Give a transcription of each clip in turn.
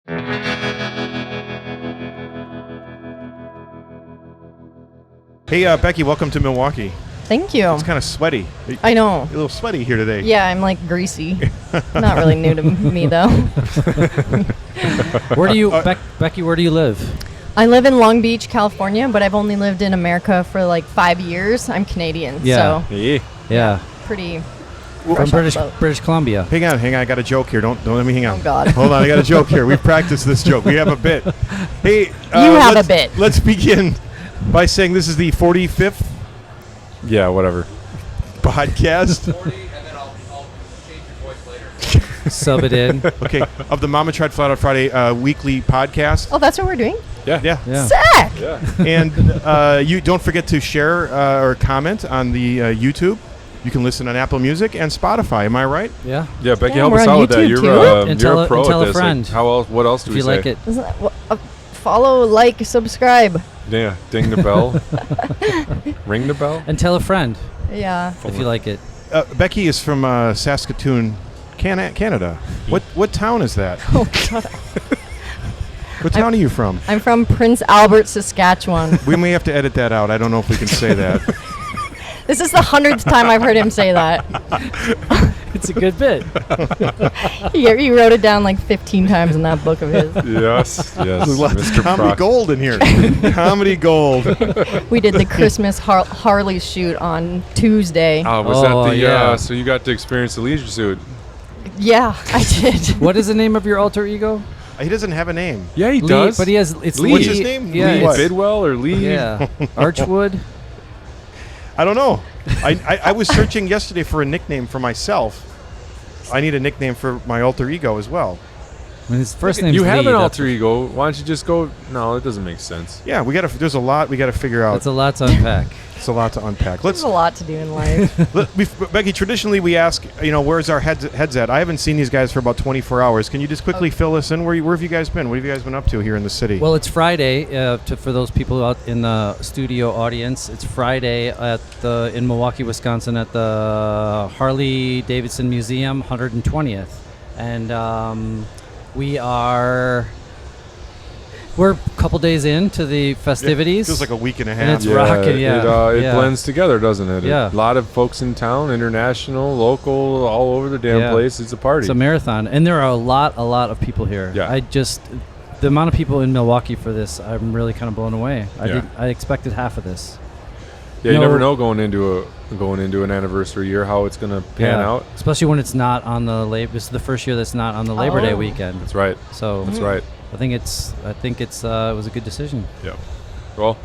Hey, Becky, welcome to Milwaukee. Thank you. It's kind of sweaty. I know. You're a little sweaty here today. Yeah, I'm like greasy. Not really new to me though. Where do you, Becky? Where do you live? I live in Long Beach, California, but I've only lived in America for like 5 years. I'm Canadian, so Yeah. pretty. From British Columbia. Hang on. I got a joke here. Don't let me hang on. Oh God. Hold on. I got a joke here. We've practiced this joke. We have a bit. Hey, You have a bit. Let's begin by saying this is the 45th. Yeah, whatever. Podcast. 40, and then I'll change your voice later. Sub it in. Okay, of the Mama Tried Flat Out Friday weekly podcast. Oh, that's what we're doing? Yeah. Sick! Yeah. And you don't forget to share or comment on the YouTube. You can listen on Apple Music and Spotify. Am I right? Yeah. Yeah, Becky, Yeah, help we're us on out with that. YouTube, You're too. And you're a pro tell at a this. friend. Like, how else? What else do If we you say? like it. Isn't that, follow, like, subscribe. Yeah, ding the bell. Ring the bell. And tell a friend Yeah. if you like it. Becky is from Saskatoon, Canada. What town is that? Oh, God. What town are you from? I'm from Prince Albert, Saskatchewan. We may have to edit that out. I don't know if we can say that. This is the 100th time I've heard him say that. It's a good bit. He wrote it down like 15 times in that book of his. Yes. There's lots of Mr. comedy Proc. gold in here. Comedy gold. We did the Christmas Harley shoot on Tuesday. Was Oh, that the? yeah. So you got to experience the leisure suit. Yeah, I did. What is the name of your alter ego? He doesn't have a name. Yeah, he Lee, does. but he has. It's Lee. What's his name? Yeah, Lee Lee what? Bidwell or Lee? Yeah. Archwood. I don't know. I was searching yesterday for a nickname for myself. I need a nickname for my alter ego as well. I mean, his first name. You have Lee, an that's- alter ego. Why don't you just go? No, it doesn't make sense. Yeah, there's a lot we got to figure out. That's a lot to unpack. It's a lot to unpack. There's a lot to do in life. Becky, traditionally we ask, where's our heads at? I haven't seen these guys for about 24 hours. Can you just quickly fill us in? Where have you guys been? What have you guys been up to here in the city? Well, it's Friday. For those people out in the studio audience, it's Friday in Milwaukee, Wisconsin, at the Harley-Davidson Museum, 120th, and we're a couple days into the festivities. feels like a week and a And half. it's rocking, yeah. It Yeah. blends together, doesn't it? Yeah. A lot of folks in town, international, local, all over the damn Yeah. place. It's a party. It's a marathon, and there are a lot of people here. Yeah. The amount of people in Milwaukee for this, I'm really kind of blown away. Yeah. I expected half of this. Yeah, you No. never know going into an anniversary year how it's going to pan out. Especially when it's not on the This is the first year that's not on the Labor Day Oh. weekend. That's right. So That's right. I think it was a good decision. Yeah. Well,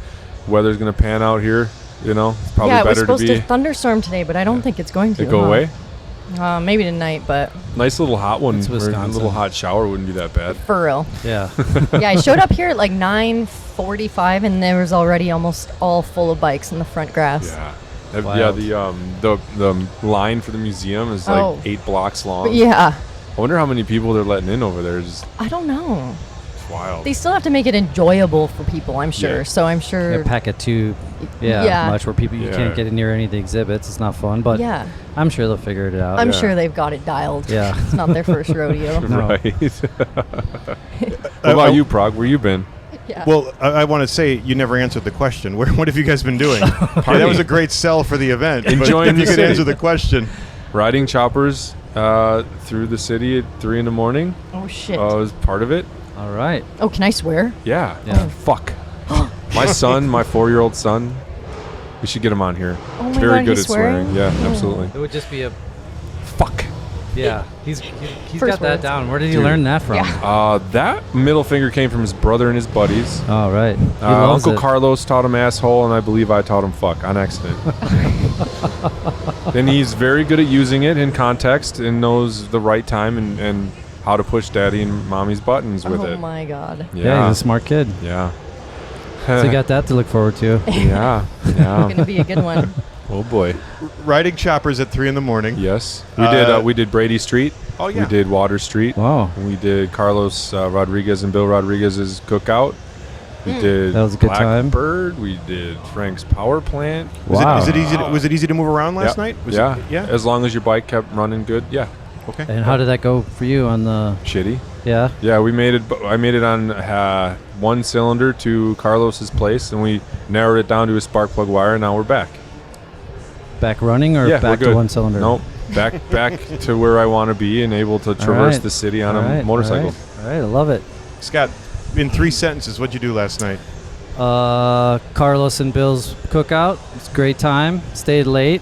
weather's going to pan out here. It's probably Yeah, it was better to supposed be. to thunderstorm today, but I don't think it's going to. It go away. Maybe tonight, but Nice little hot one. It's where a Wisconsin. little hot shower wouldn't be that bad. for real. Yeah. Yeah, I showed up here at like 9:45, and there was already almost all full of bikes in the front grass. Yeah. Wild. The line for the museum is like 8 blocks long. But yeah, I wonder how many people they're letting in over there. Just I don't know. wild. They still have to make it enjoyable for people, I'm sure. Yeah. So I'm sure. Yeah, pack it too. Yeah. Much where you Yeah. can't get near any of the exhibits. It's not fun, but Yeah, I'm sure they'll figure it out. I'm Yeah. sure they've got it dialed. Yeah. It's not their first rodeo. No. Right. What about you, Prague? Where you been? Yeah. Well, I want to say you never answered the question. What have you guys been doing? Yeah, that was a great sell for the event. but Enjoying if you the could city. answer the question. Riding choppers through the city at 3 a.m. Oh shit. Was part of it. All right. Oh, can I swear? Yeah. Yeah. Fuck. My son, my 4-year-old son. We should get him on here. Oh my Very God, good he's at swearing. swearing? Yeah, Oh. absolutely. It would just be a. Fuck. Yeah. He's First got that words. down. Where did he Dude. learn that from? Yeah. That middle finger came from his brother and his buddies. All right. He loves Uncle it. Carlos taught him asshole, and I believe I taught him fuck on accident. And he's very good at using it in context and knows the right time and how to push daddy and mommy's buttons with Oh it. my God. Yeah, he's a smart kid. Yeah. So you got that to look forward to. Yeah. Yeah. Gonna be a good one. Oh boy. Riding choppers at 3 a.m. Yes. We did Brady Street. Oh, yeah. We did Water Street. Wow. We did Carlos Rodriguez and Bill Rodriguez's cookout. We did That was a good time. Blackbird. We did Frank's Power Plant. Wow. Was it easy to move around last Yeah. night? Yeah. As long as your bike kept running good. Yeah. Okay. And how did that go for you on the? Shitty. Yeah. Yeah, we made it. I made it on one cylinder to Carlos's place, and we narrowed it down to a spark plug wire. And now we're back. Back running or Yeah, back we're to good. one cylinder? Nope. Back to where I want to be and able to traverse the city on a motorcycle. All right, I love it. Scott, in 3 sentences, what'd you do last night? Carlos and Bill's cookout. It's a great time. Stayed late.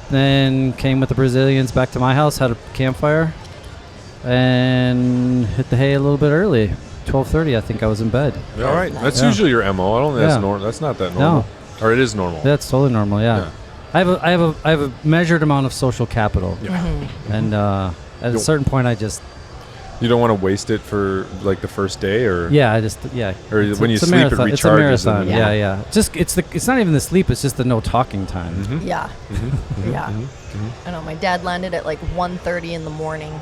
Then came with the Brazilians back to my house, had a campfire, and hit the hay a little bit early. 12:30, I think I was in bed. Yeah. All right. That's Yeah. usually your MO. I don't think Yeah. that's normal. That's not that normal. Or it is normal. That's totally normal, yeah. Yeah. I have a measured amount of social capital. Yeah. And at a certain point, I just You don't want to waste it for like the first day, or Or Or when you it's a sleep, it marathon. It's a recharges marathon. and then- Yeah. Just it's not even the sleep. It's just the no talking time. Mm-hmm. Yeah. Yeah. I know my dad landed at like 1:30 in the morning.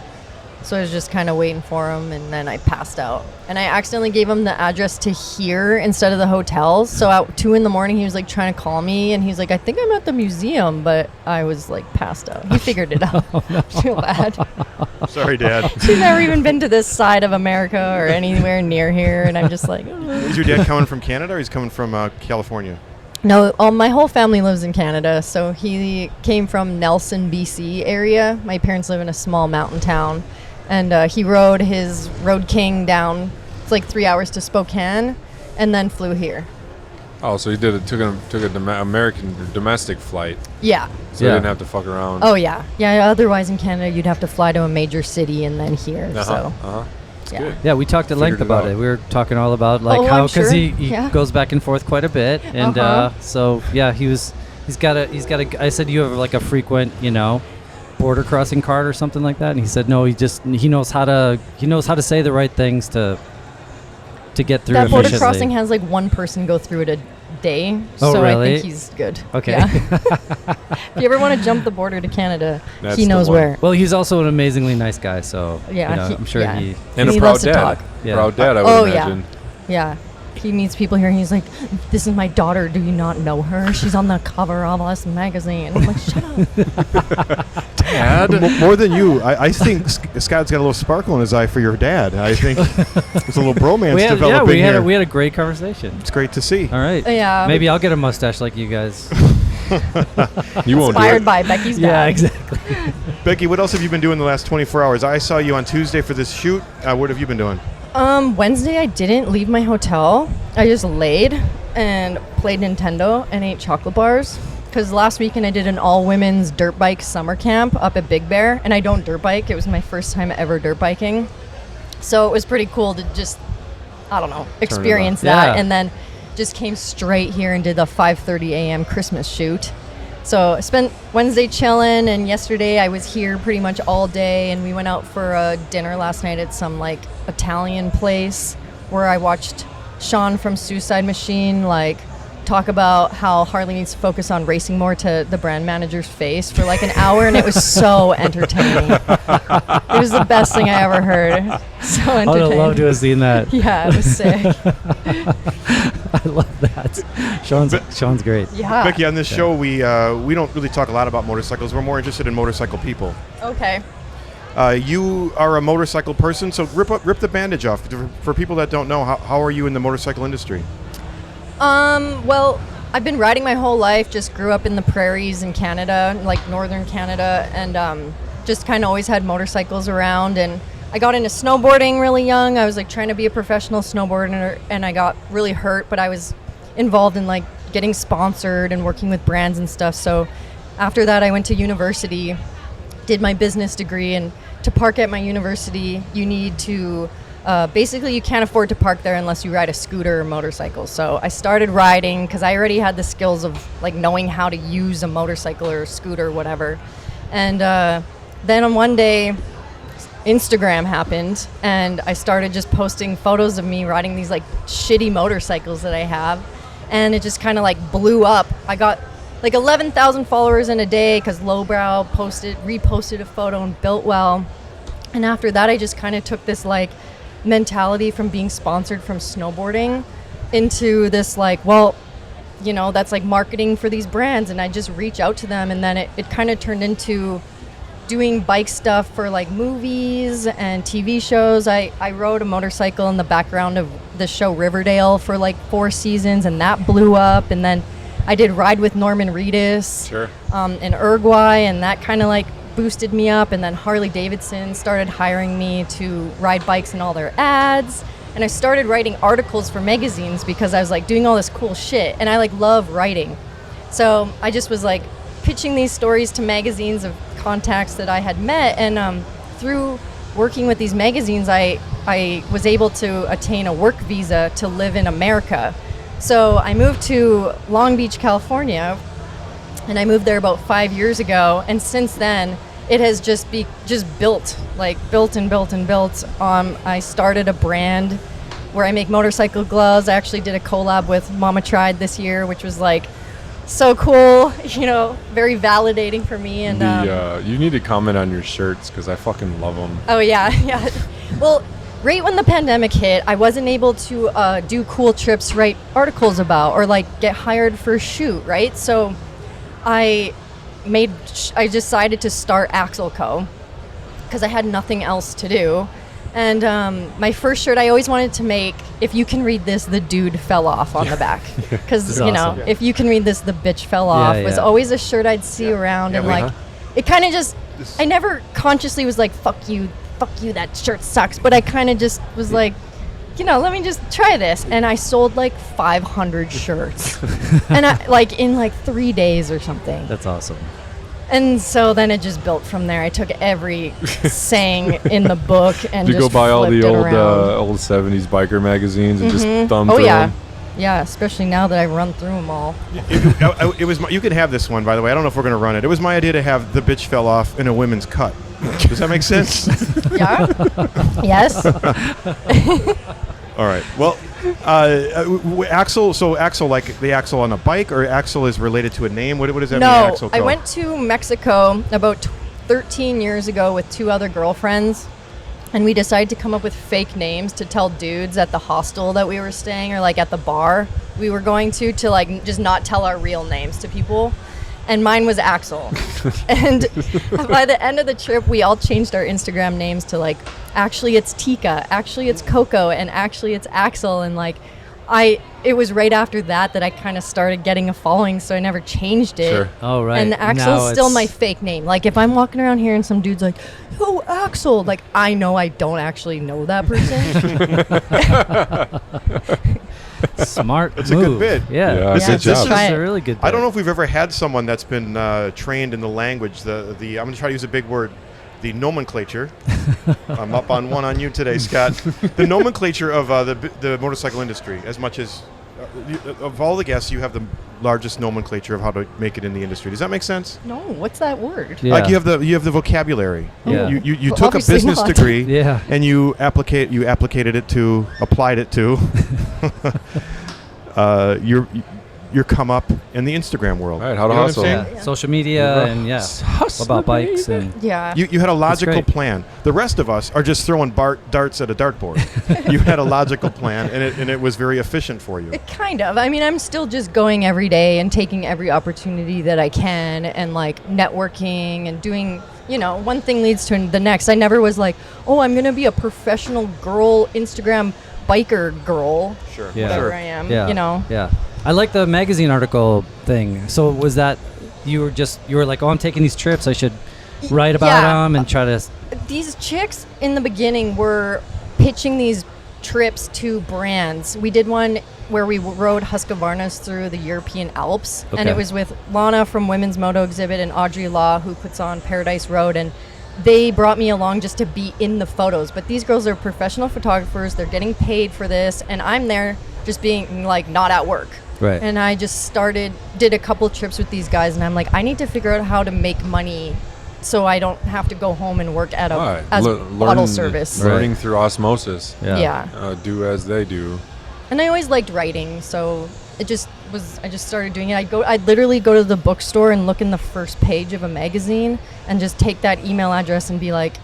So I was just kind of waiting for him, and then I passed out. And I accidentally gave him the address to here instead of the hotel. So at 2 in the morning, he was like trying to call me, and he's like, I think I'm at the museum, but I was like passed out. He figured it out. Too bad. Sorry, Dad. He's never even been to this side of America or anywhere near here, and I'm just like, oh. Is your dad coming from Canada or he's coming from California? No, my whole family lives in Canada. So he came from Nelson, BC area. My parents live in a small mountain town. And he rode his Road King down. It's like 3 hours to Spokane, and then flew here. Oh, so he took a American domestic flight, Yeah. so he didn't have to fuck around. Oh yeah. Yeah. Otherwise, in Canada, you'd have to fly to a major city and then here. So It's yeah. good. Yeah, we talked at length Figured it about out. it. We were talking all about like Oh, how I'm because sure. he Yeah. goes back and forth quite a bit, and so yeah, he's got a. I said, you have like a frequent, border crossing card or something like that, and he said no, he knows how to say the right things to get through That border efficiently. crossing has like one person go through it a day. Oh, so really? I think he's good. Okay. Yeah. If you ever want to jump the border to Canada, That's he the knows one. where. Well, he's also an amazingly nice guy, so Yeah, I'm sure yeah. he. And He a proud loves to dad. talk. Yeah. Proud dad, I would Oh, yeah. imagine. Yeah. He meets people here and he's like, this is my daughter. Do you not know her? She's on the cover of Us magazine. I'm like, shut up. Dad? More than you. I think Scott's got a little sparkle in his eye for your dad. I think there's a little bromance developing here. we had a great conversation. It's great to see. All right. Yeah. Maybe I'll get a mustache like you guys. You won't do Inspired it. by Becky's Yeah, dad. exactly. Becky, what else have you been doing the last 24 hours? I saw you on Tuesday for this shoot. What have you been doing? Wednesday, I didn't leave my hotel. I just laid and played Nintendo and ate chocolate bars. Because last weekend I did an all-women's dirt bike summer camp up at Big Bear. And I don't dirt bike. It was my first time ever dirt biking. So it was pretty cool to just, I don't know, experience that. Yeah. And then just came straight here and did the 5:30 a.m. Christmas shoot. So I spent Wednesday chilling, and yesterday I was here pretty much all day, and we went out for a dinner last night at some like Italian place where I watched Sean from Suicide Machine talk about how Harley needs to focus on racing more to the brand manager's face for like an hour, and it was so entertaining. It was the best thing I ever heard. So I would entertaining. have loved to have seen that. Yeah, it was sick. I love that. Sean's great. Yeah. Becky, on this show, we don't really talk a lot about motorcycles. We're more interested in motorcycle people. Okay. You are a motorcycle person, so rip the bandage off. For people that don't know, how are you in the motorcycle industry? Well, I've been riding my whole life, just grew up in the prairies in Canada, like northern Canada, and just kind of always had motorcycles around. And I got into snowboarding really young. I was like trying to be a professional snowboarder, and I got really hurt, but I was involved in like getting sponsored and working with brands and stuff. So after that, I went to university, did my business degree, and to park at my university, you need to basically you can't afford to park there unless you ride a scooter or motorcycle. So I started riding because I already had the skills of like knowing how to use a motorcycle or a scooter or whatever. And then on one day, Instagram happened, and I started just posting photos of me riding these like shitty motorcycles that I have, and it just kind of like blew up. I got like 11,000 followers in a day because Lowbrow reposted a photo and built well. And after that, I just kind of took this like mentality from being sponsored from snowboarding into this like, well, that's like marketing for these brands, and I just reach out to them, and then it kind of turned into doing bike stuff for like movies and TV shows. I rode a motorcycle in the background of the show Riverdale for like 4 seasons, and that blew up. And then I did Ride with Norman Reedus Sure. in Uruguay, and that kind of like boosted me up. And then Harley-Davidson started hiring me to ride bikes in all their ads. And I started writing articles for magazines because I was like doing all this cool shit, and I like love writing. So I just was like pitching these stories to magazines of contacts that I had met, and through working with these magazines, I was able to attain a work visa to live in America. So I moved to Long Beach, California, and I moved there about 5 years ago. And since then, it has just built and built and built. I started a brand where I make motorcycle gloves. I actually did a collab with Mama Tried this year, which was like so cool, very validating for me. And You need to comment on your shirts because I fucking love them. oh yeah. Well, right when the pandemic hit, I wasn't able to do cool trips, write articles about, or like get hired for a shoot, right? So I decided to start Axle Co. because I had nothing else to do. And my first shirt I always wanted to make, if you can read this, the dude fell off on the back. Because, awesome. if you can read this, the bitch fell off, was always a shirt I'd see around. Yeah, and we- like, it kind of just, I never consciously was like, fuck you, that shirt sucks. But I kind of just was like, let me just try this. And I sold like 500 shirts. And in like 3 days or something. That's awesome. And so then it just built from there. I took every saying in the book and Did you just go buy all flipped the it old around. old 70s biker magazines and just thumb Oh through yeah, them? yeah. Especially now that I run through them all. It was. You could have this one, by the way. I don't know if we're going to run it. It was my idea to have the bitch fell off in a women's cut. Does that make sense? Yeah. Yes. All right. Well, axle. So axle, like the axle on a bike, or axle is related to a name. What does that mean? No, Axle I Co? went to Mexico about 13 years ago with 2 other girlfriends, and we decided to come up with fake names to tell dudes at the hostel that we were staying, or like at the bar we were going to like just not tell our real names to people. And mine was Axel. And by the end of the trip, we all changed our Instagram names to like, actually it's Tika, actually it's Coco, and actually it's Axel. And like, it was right after that I kind of started getting a following, so I never changed it. Sure. Oh, right. And Axel's Now still it's- my fake name. Like if I'm walking around here and some dude's like, "Yo, Axel," like I know I don't actually know that person. Smart It's a good move. bit. Yeah. Yeah, This good is- job. this is- Try It's it. a really good I don't bit. know if we've ever had someone that's been trained in the language. The I'm going to try to use a big word. The nomenclature. I'm up on one on you today, Scott. The nomenclature of the motorcycle industry. As much as of all the guests, you have the largest nomenclature of how to make it in the industry. Does that make sense? No, what's that word? Yeah. Like you have the vocabulary. Yeah. You Well, took a obviously business not. degree. Yeah. And you applied it to your come up in the Instagram world. All right, how to You know what I'm hustle. saying? Yeah. Social media and Hustle, about bikes baby. and Yeah. You had a logical great. plan. The rest of us are just throwing darts at a dartboard. You had a logical plan, and it was very efficient for you. Kind of. I mean, I'm still just going every day and taking every opportunity that I can, and like networking and doing, one thing leads to the next. I never was like, oh, I'm going to be a professional girl Instagram biker girl. Sure. Yeah. Whatever Sure. I am, Yeah. Yeah. I like the magazine article thing. So was that you were like, oh, I'm taking these trips. I should write about Yeah. them and try to. These chicks in the beginning were pitching these trips to brands. We did one where we rode Husqvarnas through the European Alps, and Okay. it was with Lana from Women's Moto Exhibit and Audrey Law, who puts on Paradise Road, and they brought me along just to be in the photos. But these girls are professional photographers. They're getting paid for this, and I'm there just being like not at work. Right. And I just did a couple trips with these guys, and I'm like, I need to figure out how to make money so I don't have to go home and work at All right. as bottle Learn- service. Learning through osmosis. Yeah. Do as they do. And I always liked writing, so I just started doing it. I'd literally go to the bookstore and look in the first page of a magazine and just take that email address and be like,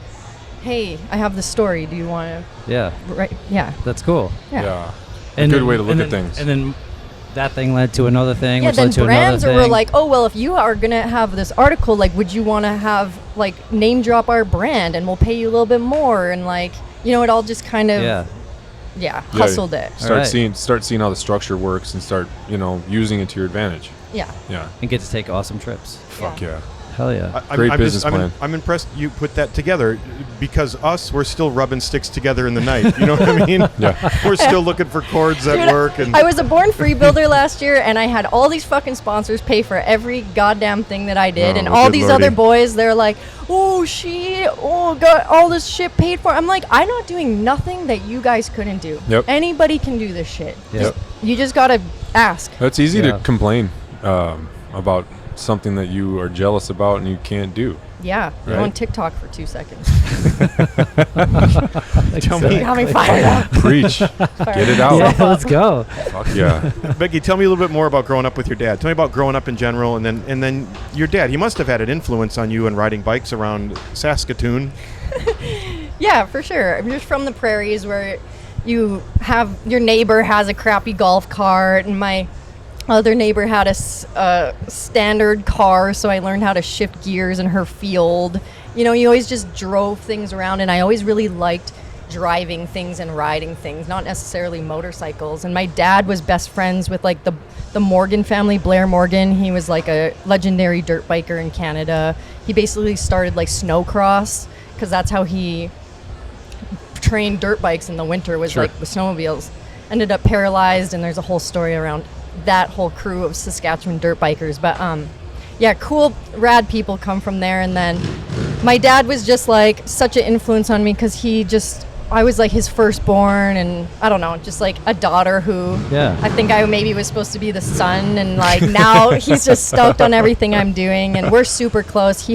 hey, I have this story. Do you want Yeah. to write? Yeah. That's cool. Yeah. A good way to look and at then- things. And then that thing led to another thing, Yeah, which then led to brands another were thing. like, oh, well, if you are going to have this article, like, would you want to have, like, name drop our brand and we'll pay you a little bit more? And, like, you know, it all just kind of, hustled it. Start Alright. seeing how the structure works and start, using it to your advantage. Yeah. Yeah. And get to take awesome trips. Fuck yeah. Hell yeah. Great business plan. I'm impressed you put that together because we're still rubbing sticks together in the night. You know what I mean? Yeah. We're still looking for chords at Dude, work. And I was a born free builder last year, and I had all these fucking sponsors pay for every goddamn thing that I did. Oh, And all good these lordy. other boys, they're like, got all this shit paid for. I'm like, I'm not doing nothing that you guys couldn't do. Yep. Anybody can do this shit. Yep. You just gotta ask. That's easy Yeah. to complain about something that you are jealous about and you can't do. Yeah. Go Right. on TikTok for 2 seconds. Tell You me, got me fired up. Preach. Get it out. Yeah, let's go. Fuck yeah. Becky, tell me a little bit more about growing up with your dad. Tell me about growing up in general, and then your dad. He must have had an influence on you in riding bikes around Saskatoon. Yeah, for sure. I'm just from the prairies where you have your neighbor has a crappy golf cart, and my other neighbor had a standard car, so I learned how to shift gears in her field. You know, you always just drove things around, and I always really liked driving things and riding things, not necessarily motorcycles. And my dad was best friends with like the Morgan family, Blair Morgan. He was like a legendary dirt biker in Canada. He basically started like snowcross because that's how he trained dirt bikes in the winter, was Sure. like with snowmobiles. Ended up paralyzed, and there's a whole story around that whole crew of Saskatchewan dirt bikers. But yeah, cool, rad people come from there. And then my dad was just like such an influence on me because I was like his firstborn, and I don't know, just like a daughter who I think I maybe was supposed to be the son, and like now he's just stoked on everything I'm doing, and we're super close.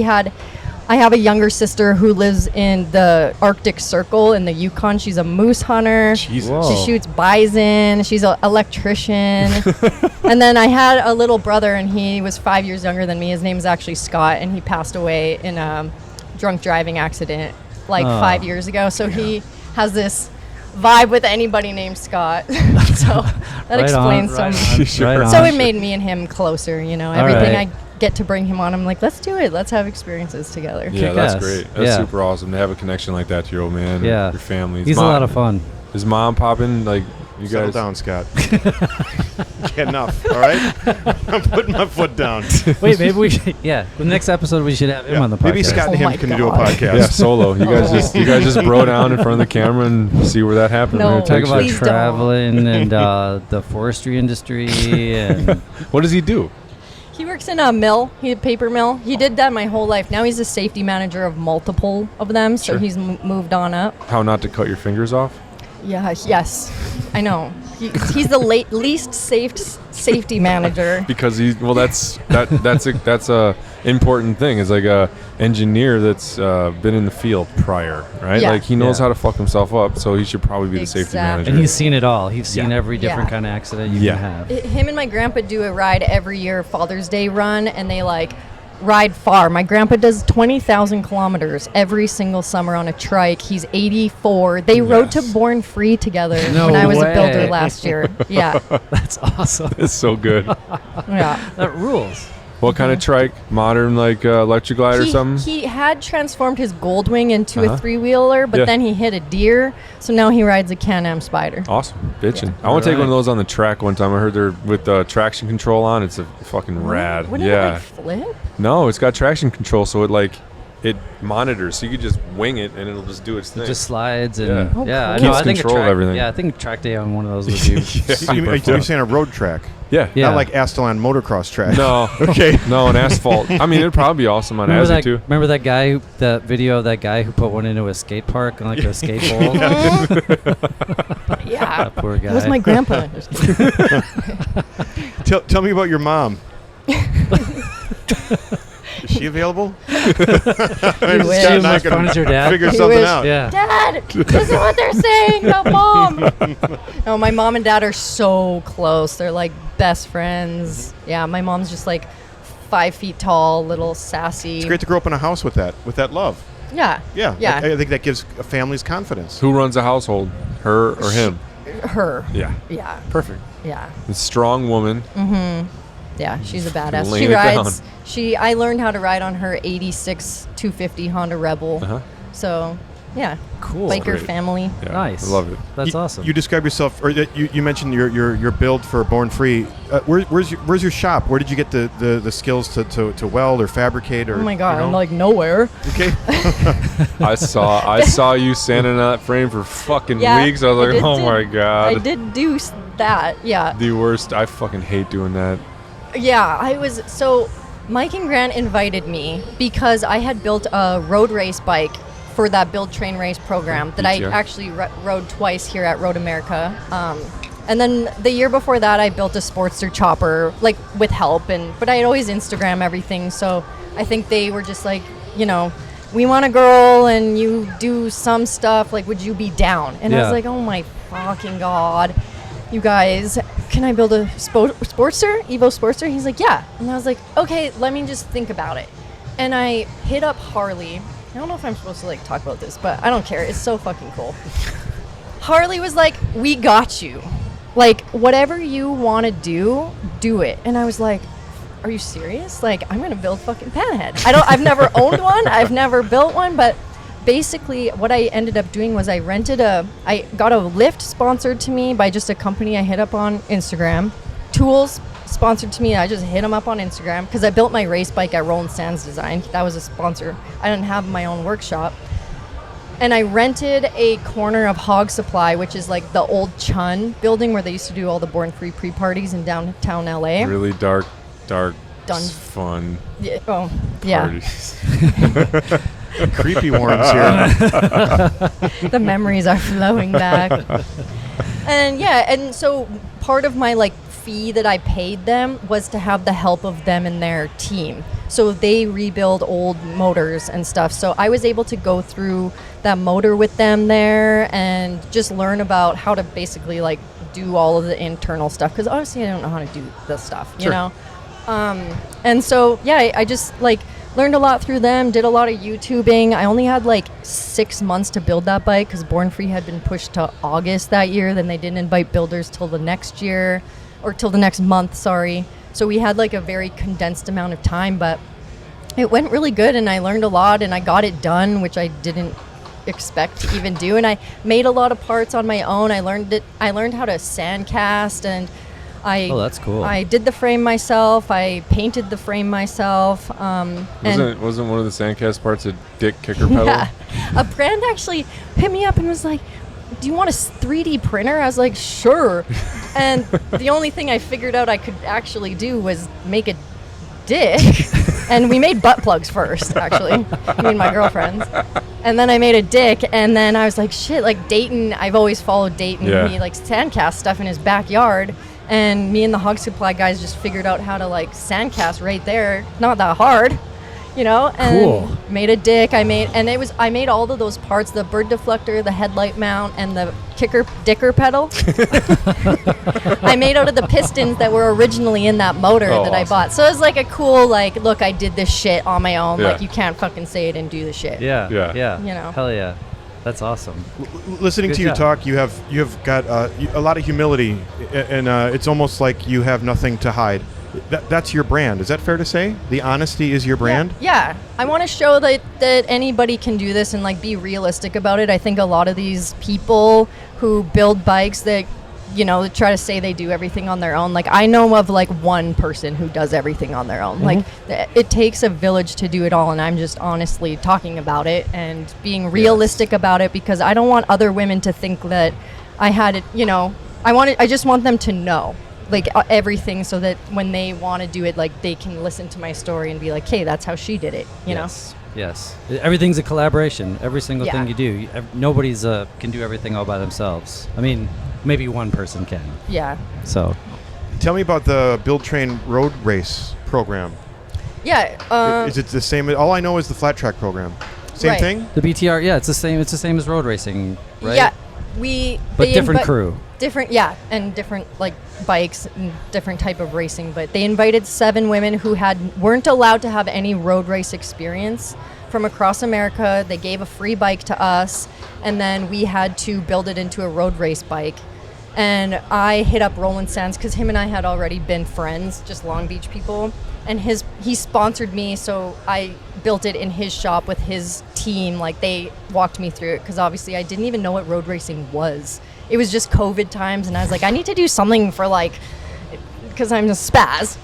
I have a younger sister who lives in the Arctic Circle in the Yukon. She's a moose hunter. Jesus. Whoa. She shoots bison. She's an electrician. And then I had a little brother, and he was 5 years younger than me. His name's actually Scott, and he passed away in a drunk driving accident like 5 years ago. So he has this vibe with anybody named Scott. So that explains so much. Sure. So it made me and him closer, you know. Everything right. I get to bring him on, I'm like, let's do it. Let's have experiences together. Yeah, that's Kick-ass. great. That's Yeah. super awesome to have a connection like that to your old man. and Yeah. Your family. He's a lot of fun. His mom popping, like, you Settle guys. down, Scott. Enough, all right? I'm putting my foot down. Wait, maybe we should. Yeah, the next episode we should have him on the podcast. Maybe Scott and Oh him my can do a God. podcast. Yeah, solo. You guys just bro down in front of the camera and see where that happens. No. Where it Talk takes about you. Please don't. traveling and the forestry industry and What does he do? He works in a mill. He's a paper mill. He did that my whole life. Now he's a safety manager of multiple of them, so Sure. he's moved on up. How not to cut your fingers off? Yeah, yes, I know. He's the least safety manager. Because that's a important thing. It's like a engineer that's been in the field prior, right? Yeah. Like he knows Yeah. how to fuck himself up, so he should probably be the safety Exactly. manager. and he's seen it all. He's seen Yeah. every different Yeah. kind of accident you Yeah. can have. Him and my grandpa do a ride every year, Father's Day run, and they like ride far. My grandpa does 20,000 kilometers every single summer on a trike. He's 84. They rode to Yes. Born Free together No when I was a builder way. last year. Yeah, That's awesome. It's so good. yeah. That rules. What kind of trike? Modern, like electric glide or something? He had transformed his Goldwing into Uh-huh. a three-wheeler, but Yeah. then he hit a deer, so now he rides a Can-Am Spider. Awesome, bitching. I want to take Right. one of those on the track one time. I heard they're with traction control on. It's a fucking rad. Wouldn't Yeah. it like flip? No, it's got traction control, so it monitors. So you could just wing it and it'll just do its thing. It just slides and Yeah. Oh, cool. I Keeps know. I think control of everything. Yeah, I think track day on one of those would be super You're fun. saying a road track, yeah. Yeah. not like Astelon motocross track. No. Okay. No, an asphalt. I mean, it'd probably be awesome on Remember Azzy that, too. remember that guy, that video of that guy who put one into a skate park and like a skate bowl? Yeah. That poor guy. That was my grandpa. Tell me about your mom. Is she available? wish. Scott and I She was could fun as your dad? Figure He something wish. out. Yeah. Dad, this is what they're saying about Mom. No, my mom and dad are so close. They're like best friends. Yeah, my mom's just like 5 feet tall, little sassy. It's great to grow up in a house with that love. Yeah. Yeah. Yeah. I think that gives families confidence. Who runs the household? Her or him? Her. Yeah. Yeah. Perfect. Yeah. A strong woman. Yeah, she's a badass. Laying She it rides. down. I learned how to ride on her 86 250 Honda Rebel. Uh-huh. So, yeah. Cool. Biker Great. family. Yeah, Nice. I love it. That's You- awesome. You describe yourself, or you mentioned your build for Born Free. Where's your shop? Where did you get the skills to weld or fabricate? Or Oh my god, you know? I'm like nowhere. Okay. I saw you standing in that frame for fucking Yeah, weeks. I was I like, did oh do- my god. I did do that. Yeah. The worst. I fucking hate doing that. Yeah, so Mike and Grant invited me because I had built a road race bike for that build train race program that I BTR. actually rode twice here at Road America. And then the year before that, I built a Sportster chopper, like with help, but I had always Instagram everything. So I think they were just like, we want a girl and you do some stuff. Like, would you be down? And I Yeah. was like, oh my fucking god, you guys, can I build a Sportster, Evo Sportster? He's like, yeah. And I was like, okay, let me just think about it. And I hit up Harley. I don't know if I'm supposed to talk about this, but I don't care. It's so fucking cool. Harley was like, we got you. Like, whatever you want to do it. And I was like, are you serious? Like, I'm going to build fucking Panhead. I've never owned one. I've never built one, but basically what I ended up doing was I got a lift sponsored to me by just a company I hit up on Instagram. Tools sponsored to me. I just hit them up on Instagram because I built my race bike at Roland Sands Design. That was a sponsor. I didn't have my own workshop. And I rented a corner of Hog Supply, which is like the old Chun building where they used to do all the Born Free pre-parties in downtown LA. Really dark, Dun- fun Yeah, yeah. parties. Creepy Warren's here. The memories are flowing back. And so part of my fee that I paid them was to have the help of them and their team. So they rebuild old motors and stuff. So I was able to go through that motor with them there and just learn about how to basically do all of the internal stuff. Because honestly, I don't know how to do this stuff, you know? And so, yeah, I just learned a lot through them, did a lot of YouTubing. I only had 6 months to build that bike because Born Free had been pushed to August that year. Then they didn't invite builders till the next year, or till the next month, sorry. So we had a very condensed amount of time, but it went really good and I learned a lot and I got it done, which I didn't expect to even do. And I made a lot of parts on my own. I learned how to sandcast and Oh, that's cool. I did the frame myself. I painted the frame myself. Wasn't one of the sandcast parts a dick kicker pedal? Yeah. A brand actually hit me up and was like, do you want a 3D printer? I was like, sure. And the only thing I figured out I could actually do was make a dick. And we made butt plugs first, actually, me and my girlfriends. And then I made a dick, and then I was like, shit, Dayton, I've always followed Dayton. Yeah. He sandcast stuff in his backyard. And me and the Hog Supply guys just figured out how to sandcast right there. Not that hard, and Cool. made a dick. I made all of those parts, the bird deflector, the headlight mount, and the dicker pedal. I made out of the pistons that were originally in that motor Oh, that I awesome. bought. So it was a cool, look, I did this shit on my own. Yeah. You can't fucking say it and do the shit. Yeah. Yeah. Yeah. Hell yeah. That's awesome. Listening Good to you job. talk, you have got a lot of humility, and it's almost like you have nothing to hide. That's your brand. Is that fair to say? The honesty is your brand? Yeah. I want to show that anybody can do this and be realistic about it. I think a lot of these people who build bikes that try to say they do everything on their own. I know of one person who does everything on their own. It takes a village to do it all, and I'm just honestly talking about it and being realistic about it because I don't want other women to think that I had it. I just want them to know everything so that when they want to do it, they can listen to my story and be like, hey, that's how she did it. You know. Yes. Everything's a collaboration. Every single Yeah. thing you do. Nobody's can do everything all by themselves. I mean, maybe one person can. Yeah. So. Tell me about the Build Train Road Race program. Yeah. Is it the same? All I know is the flat track program. Same Right. thing? The BTR, yeah, it's the same. It's the same as road racing, right? Yeah. But different crew. Different, yeah, and different bikes and different type of racing. But they invited 7 women who weren't allowed to have any road race experience from across America. They gave a free bike to us, and then we had to build it into a road race bike. And I hit up Roland Sands because him and I had already been friends, just Long Beach people. And he sponsored me, so I built it in his shop with his team. Like, they walked me through it because obviously I didn't even know what road racing was. It was just COVID times, and I was like, I need to do something for, like, because I'm a spaz.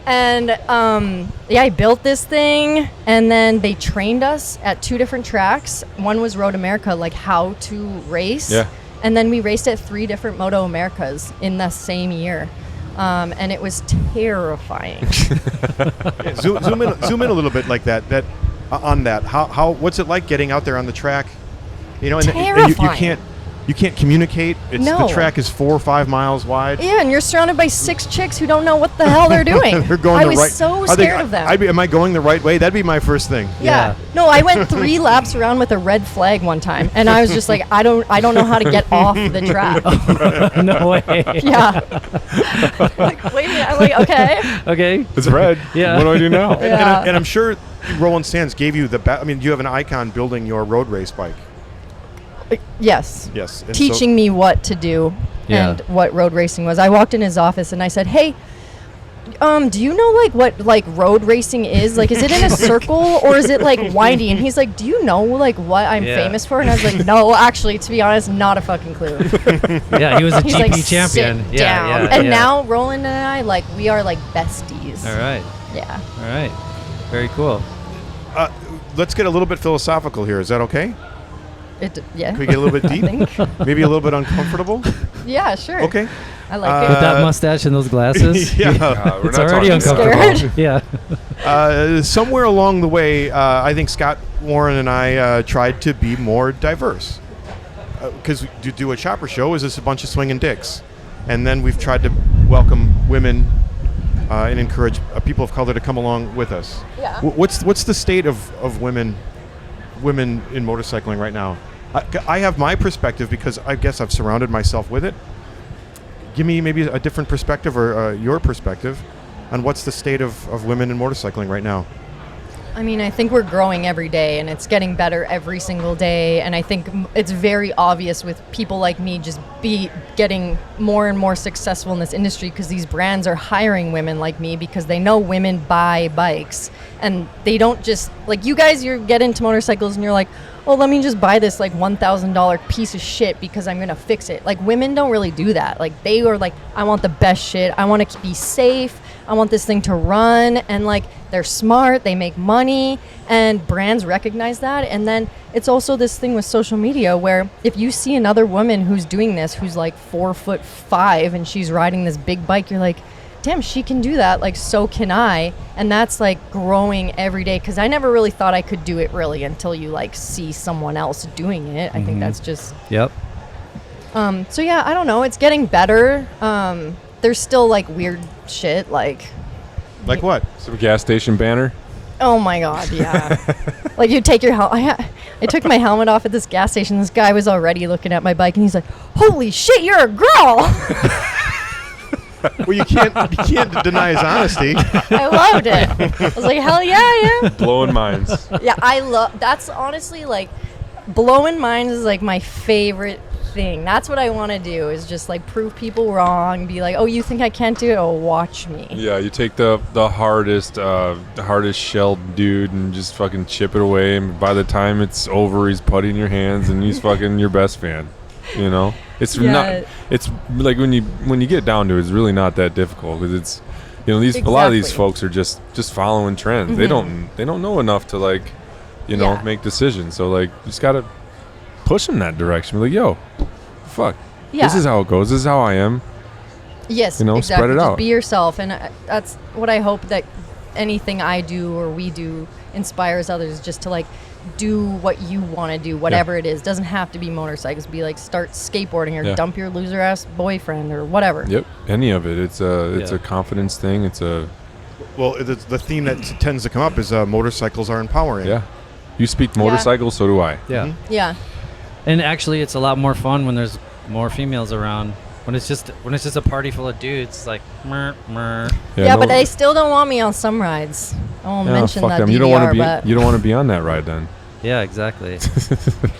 And I built this thing, and then they trained us at 2 different tracks. One was Road America, like how to race. Yeah. And then we raced at 3 different Moto Americas in the same year. And it was terrifying. Yeah, zoom in a little bit like that. On that. How what's it like getting out there on the track? You know, and Terrifying. you can't communicate. No. The track is 4 or 5 miles wide. Yeah, and you're surrounded by 6 chicks who don't know what the hell they're doing. They're going I the was right. so Are they- scared of them. am I going the right way? That'd be my first thing. Yeah. No, I went 3 laps around with a red flag one time, and I was just like, I don't know how to get off the track. No way. Yeah. Like, wait a minute. I'm like, okay. Okay. It's red. Yeah. What do I do now? Yeah. And I'm sure Roland Sands gave you I mean, you have an icon building your road race bike. Yes. Yes. And Teaching me what to do Yeah. and what road racing was. I walked in his office and I said, hey, do you know like what like road racing is? Like, is it in a circle or is it like windy? And he's like, do you know like what I'm Yeah. famous for? And I was like, no, actually, to be honest, not a fucking clue. Yeah, he was a He's GP like, champion. sit Yeah, down. yeah. And yeah. now Roland and I, like, we are like besties. All right. Yeah. All right. Very cool. let's get a little bit philosophical here. Is that okay? Yeah. Can we get a little bit deep? I think. Maybe a little bit uncomfortable? Yeah, sure. Okay. I like With that mustache and those glasses. Yeah. We're It's not already talking about uncomfortable. Scared? Yeah. Somewhere along the way, I think Scott Warren and I tried to be more diverse. Because to do a chopper show is just a bunch of swinging dicks. And then we've tried to welcome women and encourage people of color to come along with us. Yeah. What's the state of women in motorcycling right now? I have my perspective because I guess I've surrounded myself with it. Give me maybe a different perspective or your perspective on what's the state of women in motorcycling right now. I mean, I think we're growing every day, and it's getting better every single day. And I think it's very obvious with people like me just getting more and more successful in this industry because these brands are hiring women like me because they know women buy bikes. And they don't just, like, you guys, you get into motorcycles and you're like, oh, let me just buy this, like, $1,000 piece of shit because I'm going to fix it. Like, women don't really do that. Like, they are like, I want the best shit. I want to be safe. I want this thing to run. And, like, they're smart. They make money. And brands recognize that. And then it's also this thing with social media where if you see another woman who's doing this, who's, like, 4'5", and she's riding this big bike, you're like, damn, she can do that, like, so can I. And that's, like, growing every day because I never really thought I could do it really until you, like, see someone else doing it. I think that's just Yep. so yeah, I don't know, it's getting better. There's still, like, weird shit, like Like what? Some gas station banner. oh my god, yeah. Like, you take your I took my helmet off at this gas station. This guy was already looking at my bike and he's like, holy shit, you're a girl. Well, you can't deny his honesty. I loved it. I was like, hell yeah, yeah. Blowing minds. Yeah, I love, that's honestly, like, blowing minds is, like, my favorite thing. That's what I want to do, is just, like, prove people wrong, be like, oh, you think I can't do it? Oh, watch me. Yeah, you take the hardest shelled dude and just fucking chip it away, and by the time it's over, he's putting your hands and he's fucking your best fan. You know, it's Yeah. not. It's like when you get down to it, it's really not that difficult because it's, you know, a lot of these Exactly. folks are just following trends. They don't know enough to, like, you know, Yeah. make decisions. So, like, you just gotta push them that direction. Be like, yo, fuck, Yeah. this is how it goes. This is how I am. Yes, You know, exactly. spread it Just out. be yourself, and that's what I hope that anything I do or we do inspires others, just to, like, do what you want to do, whatever it is. Doesn't have to be motorcycles. Be like, start skateboarding or Yeah. dump your loser ass boyfriend or whatever. Yep, any of it. It's a Yeah. confidence thing. It's a Well, the theme that tends to come up is motorcycles are empowering. yeah. You speak motorcycles, so do I. Yeah. Yeah. And actually, it's a lot more fun when there's more females around. When it's just a party full of dudes, like mer. Yeah, no- but they still don't want me on some rides. I won't yeah, mention fuck that them. DVR, You don't want to be. but You don't want to be on that ride then. Yeah, exactly.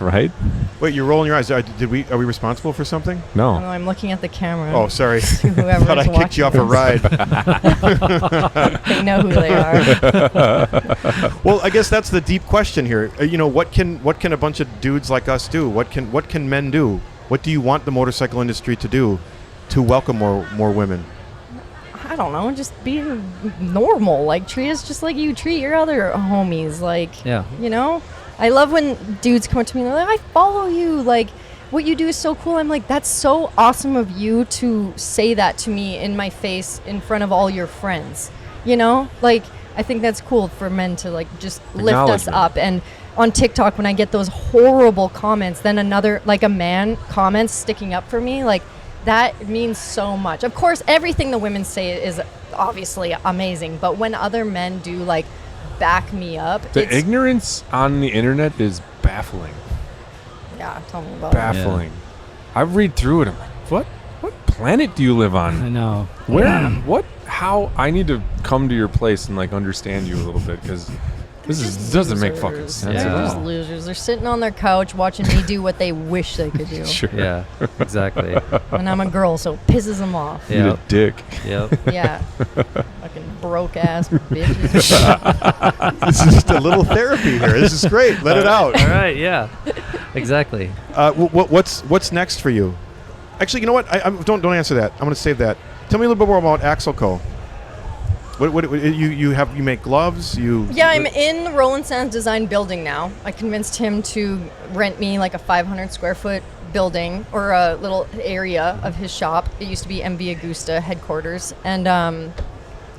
Right? Wait, you're rolling your eyes. Are we responsible for something? I don't know, No. I'm looking at the camera. Oh, sorry. To whoever's Thought I kicked you off a watching ride. They know who they are. Well, I guess that's the deep question here. What can a bunch of dudes like us do? What can men do? What do you want the motorcycle industry to do to welcome more women? I don't know, just being normal. Like, treat us just like you treat your other homies. Like, Yeah. I love when dudes come up to me and they're like, I follow you. Like, what you do is so cool. I'm like, that's so awesome of you to say that to me in my face in front of all your friends. Like, I think that's cool for men to, like, just lift us Acknowledgement. up. And on TikTok, when I get those horrible comments, then another, like, a man comments sticking up for me, like, that means so much. Of course, everything the women say is obviously amazing, but when other men do, like, back me up, The ignorance on the internet is baffling. yeah, tell me about it. Baffling. I read through it. I'm like, what planet do you live I on? know. Where? What? How? I need to come to your place and, like, understand you a little bit, because doesn't make fucking Losers. sense They're Yeah. at just all. losers. They're sitting on their couch watching me do what they wish they could do. Sure. Yeah, exactly. And I'm a girl, so it pisses them off. Eat a Yep. dick. Yep. Yeah. Fucking broke ass bitches. This is just a little therapy here. This is great. Let it out. All right. Yeah. Exactly. What's next for you? Actually, you know what? Don't answer that. I'm going to save that. Tell me a little bit more about Axle Co. What you make gloves? Yeah, I'm in the Roland Sands Design building now. I convinced him to rent me like a 500 square foot building or a little area of his shop. It used to be MV Augusta headquarters. And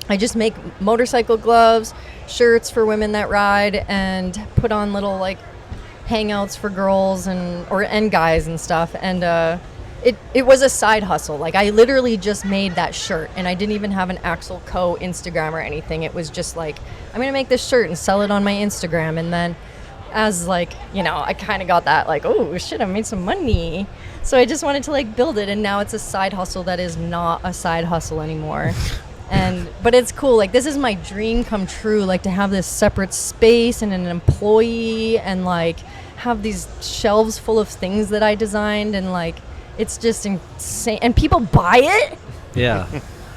I just make motorcycle gloves, shirts for women that ride, and put on little like hangouts for girls and guys and stuff. And it was a side hustle. Like, I literally just made that shirt, and I didn't even have an Axle Co. Instagram or anything. It was just like, I'm gonna make this shirt and sell it on my Instagram. And then as, like, I kind of got that, like, oh shit, I made some money. So I just wanted to, like, build it, and now it's a side hustle that is not a side hustle anymore. But it's cool. Like, this is my dream come true, like, to have this separate space and an employee and, like, have these shelves full of things that I designed, and, like, it's just insane. And people buy it. Yeah.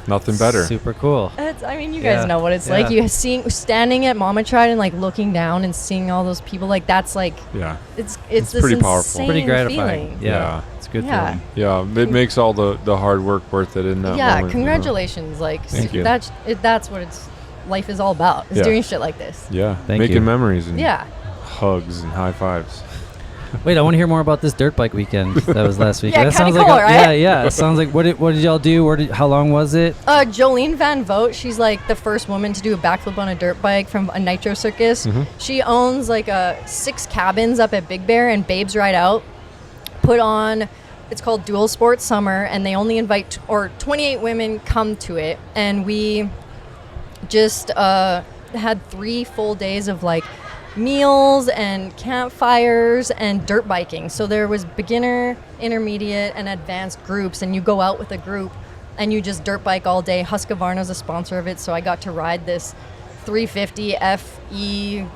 Nothing better. Super cool. You Yeah. guys know what it's Yeah. like. You standing at Mama Tried and, like, looking down and seeing all those people. Like, that's like, Yeah. it's It's this pretty powerful. insane Pretty gratifying. feeling. Yeah. Yeah. It's a good Yeah. feeling. Yeah. It makes all the hard work worth it in that Yeah, moment. congratulations. Like, Thank you. that's what life is all about. Is Yeah. doing shit like this. Yeah. Thank Making you. memories and Yeah. hugs and high fives. Wait, I want to hear more about this dirt bike weekend that was last week. Yeah, that kinda sounds cool, like right? yeah. It sounds like what did y'all do? How long was it? Jolene Van Vogt, she's like the first woman to do a backflip on a dirt bike from a nitro circus. She owns like 6 cabins up at Big Bear, and Babes Ride Out put on, it's called Dual Sport Summer, and they only invite 28 women come to it. And we just had 3 full days of, like, meals and campfires and dirt biking. So there was beginner, intermediate, and advanced groups, and you go out with a group and you just dirt bike all day. Husqvarna's a sponsor of it, so I got to ride this 350 FE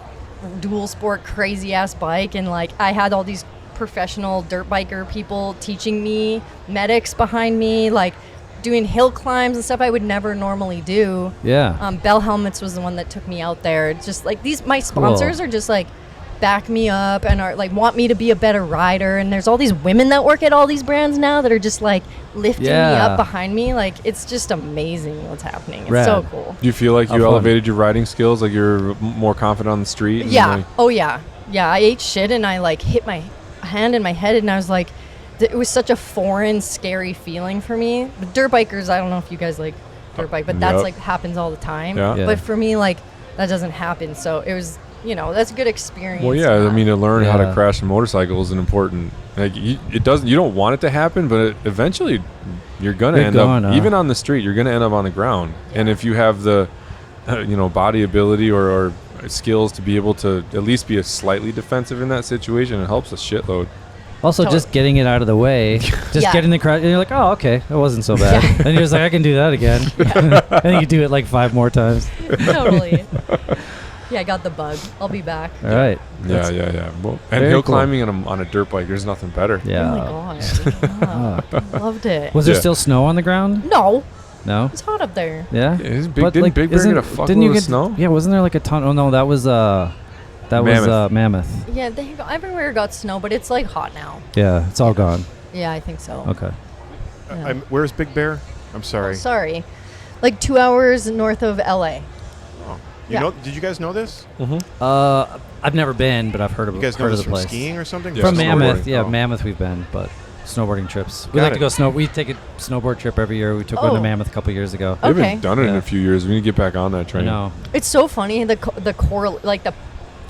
dual sport crazy ass bike, and, like, I had all these professional dirt biker people teaching me, medics behind me, like, doing hill climbs and stuff I would never normally do. Yeah. Bell Helmets was the one that took me out there. It's just like my sponsors are just like back me up and are like want me to be a better rider. And there's all these women that work at all these brands now that are just like lifting me Yeah. up behind me. Like, it's just amazing what's happening. It's Rad. so cool. Do you feel like How you fun. elevated your riding skills? Like you're more confident on the street? and, Yeah. like- Oh yeah. Yeah. I ate shit and I, like, hit my hand in my head, and I was like, it was such a foreign, scary feeling for me. The dirt bikers, I don't know if you guys like dirt bike, but that's Yep. like happens all the time. Yeah. Yeah. But for me, like, that doesn't happen. So it was, that's a good experience. Well, yeah. I mean, to learn how to Yeah. crash a motorcycle is an important. Like, you don't want it to happen, but eventually, you're gonna You're end up gonna. even on the street. You're gonna end up on the ground, and if you have the, body ability or skills to be able to at least be a slightly defensive in that situation, it helps a shitload. Also, just getting it out of the way, just Yeah. getting the crowd, and you're like, oh, okay, that wasn't so bad. And you're just like, I can do that again. And you do it like 5 more times. Totally. Yeah, I got the bug. I'll be back. All right. Yeah. Well, and Very hill cool. climbing on a dirt bike, there's nothing better. Yeah. Oh my god. I loved it. Was there Yeah. still snow on the ground? No, No. it's hot up there. Yeah. Didn't Big Bear isn't- get a fuckload didn't you of get snow? Yeah, wasn't there like a ton? Oh no, that was Mammoth. Yeah, everywhere got snow, but it's like hot now. Yeah, it's all gone. Yeah, I think so. Okay. Yeah. Where's Big Bear? I'm sorry. Sorry. Like 2 hours north of LA. You Yeah. know? Did you guys know this? I've never been, but I've heard of You guys know heard of this the from place. skiing or something? Yeah, From snowboarding. Mammoth, yeah, Oh. Mammoth we've been, but snowboarding trips. We Got like it. to go snow. We take a snowboard trip every year. We took one Oh. to Mammoth a couple years ago. We Okay. haven't done it in Yeah. a few years. We need to get back on that I train. know. It's so funny the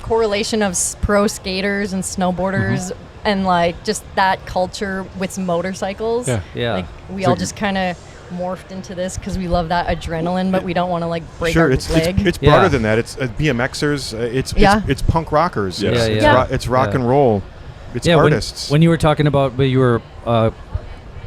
correlation of pro skaters and snowboarders and like just that culture with motorcycles. Yeah. Yeah. Like we It's all a- just kind of morphed into this because we love that adrenaline, but we don't want to like break Sure, our it's leg. it's Yeah. broader than that. It's BMXers. Yeah. It's punk rockers. Yes. Yeah, It's, yeah. it's rock Yeah. and roll. It's yeah, artists. When you were talking about, but you were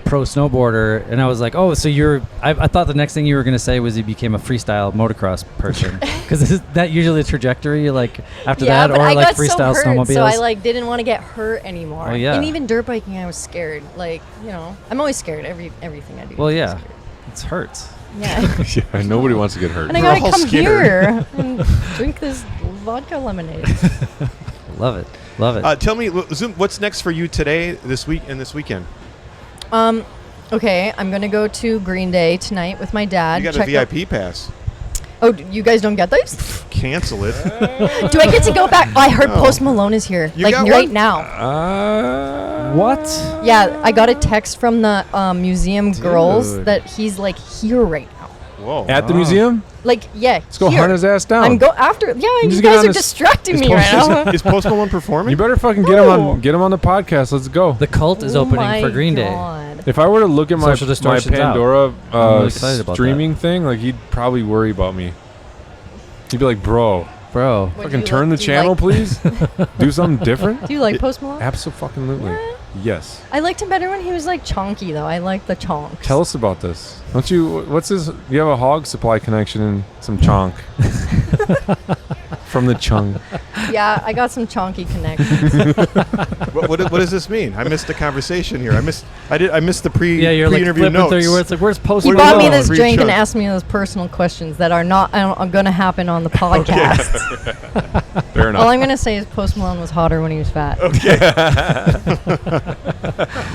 pro snowboarder, and I was like, oh, so you're. I thought the next thing you were going to say was you became a freestyle motocross person, because is that usually the trajectory? Like after yeah, that, but or I like got freestyle so hurt, snowmobiles? so I like didn't want to get hurt anymore. Oh, yeah. And even dirt biking, I was scared. Like I'm always scared. Everything I do. Well, I'm yeah, scared. it hurts. Yeah. Yeah, nobody wants to get hurt. And I We're gotta all come scared. here and drink this vodka lemonade. Love it, love it. Tell me, Zoom, what's next for you today, this week, and this weekend? Okay, I'm gonna go to Green Day tonight with my dad. You got a Check out- VIP pass. Oh, you guys don't get those? Cancel it. Do I get to go back? Oh, I heard No. Post Malone is here, You like got right one? now. What? Yeah, I got a text from the museum girls Dude. that he's like here right now. Whoa. At the museum? Like, yeah, Let's go here. hunt his ass down. I'm go after. Yeah, you just get guys on are this- distracting Is me right now. Is Post Malone performing? You better fucking No. get him on the podcast. Let's go. The cult is Oh opening my for Green Day. God. If I were to look at my Social Distortion's out. Pandora I'm really excited about streaming thing, like he'd probably worry about me. He'd be like, "Bro, Bro. What, fucking do you turn like- the do you channel, like- please. Do something different." Do you like Post Malone? Absolutely. Yeah. Yes. I liked him better when he was like chonky though. I like the chonks. Tell us about this. Don't you? What's this? You have a hog supply connection and some chonk from the chung. Yeah, I got some chonky connections. what does this mean? I missed the conversation here. I missed the Yeah, you're like pre-interview flipping notes. through your words. Like, where's Post He What bought do me you this know? drink and Reach out. asked me those personal questions that are not going to happen on the podcast. Fair enough. All I'm going to say is Post Malone was hotter when he was fat.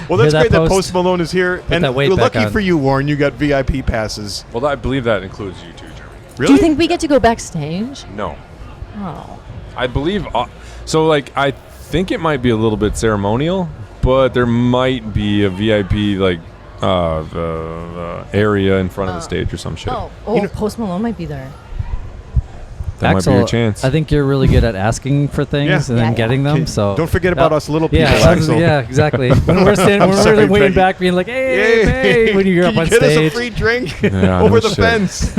Well, that's Hear that, great that Post? Post Malone is here. And that weight we're back lucky on. for you, Warren. You got VIP passes. Well, I believe that includes you too, Jeremy. Really? Do you think we get to go backstage? No, Oh. I believe. So, like, I think it might be a little bit ceremonial, but there might be a VIP like area in front of the stage or some shit. Oh, Post Malone might be there. That might be your chance. I think you're really good at asking for things Yeah. and then Yeah, getting them. Okay, So don't forget about us little people, Yeah, Axel. yeah, exactly. When we're standing, I'm when sorry, we're waiting Becky. back, being like, "Hey, hey," when you're Can up on you get stage. us a free drink Yeah, over no the shit. fence?